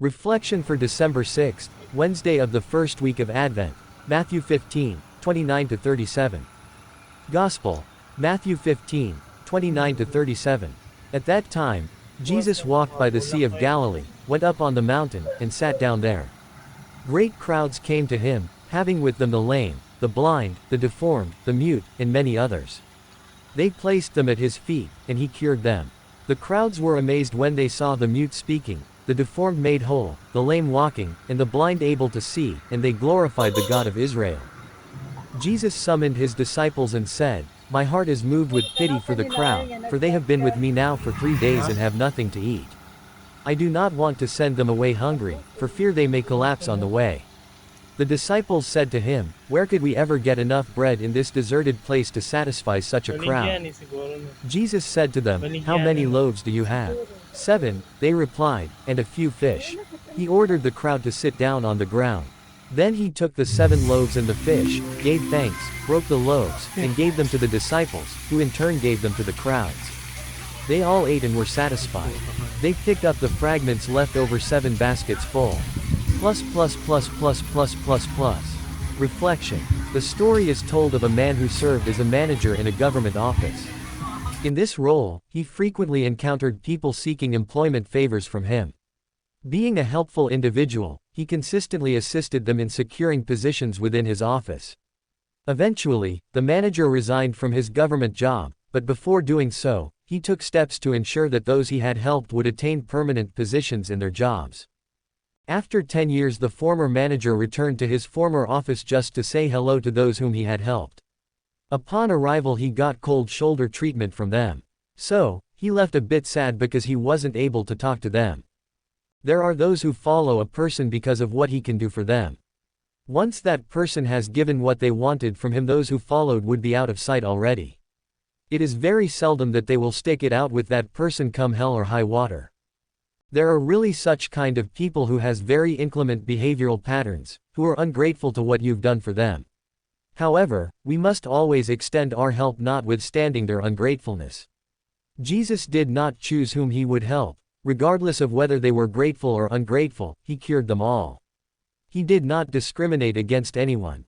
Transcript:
Reflection for December 6th, Wednesday of the first week of Advent, Matthew 15, 29-37. Gospel, Matthew 15, 29-37. At that time, Jesus walked by the Sea of Galilee, went up on the mountain, and sat down there. Great crowds came to him, having with them the lame, the blind, the deformed, the mute, and many others. They placed them at his feet, and he cured them. The crowds were amazed when they saw the mute speaking, the deformed made whole, the lame walking, and the blind able to see, and they glorified the God of Israel. Jesus summoned his disciples and said, "My heart is moved with pity for the crowd, for they have been with me now for 3 days and have nothing to eat. I do not want to send them away hungry, for fear they may collapse on the way." The disciples said to him, "Where could we ever get enough bread in this deserted place to satisfy such a crowd?" Jesus said to them, "How many loaves do you have?" 7, they replied, "and a few fish." He ordered the crowd to sit down on the ground. Then he took the 7 loaves and the fish, gave thanks, broke the loaves, and gave them to the disciples, who in turn gave them to the crowds. They all ate and were satisfied. They picked up the fragments left over 7 baskets full. Reflection. The story is told of a man who served as a manager in a government office. In this role, he frequently encountered people seeking employment favors from him. Being a helpful individual, he consistently assisted them in securing positions within his office. Eventually, the manager resigned from his government job, but before doing so, he took steps to ensure that those he had helped would attain permanent positions in their jobs. After 10 years, the former manager returned to his former office just to say hello to those whom he had helped. Upon arrival, he got cold shoulder treatment from them. So, he left a bit sad because he wasn't able to talk to them. There are those who follow a person because of what he can do for them. Once that person has given what they wanted from him, those who followed would be out of sight already. It is very seldom that they will stick it out with that person come hell or high water. There are really such kind of people who has very inclement behavioral patterns, who are ungrateful to what you've done for them. However, we must always extend our help notwithstanding their ungratefulness. Jesus did not choose whom he would help. Regardless of whether they were grateful or ungrateful, he cured them all. He did not discriminate against anyone.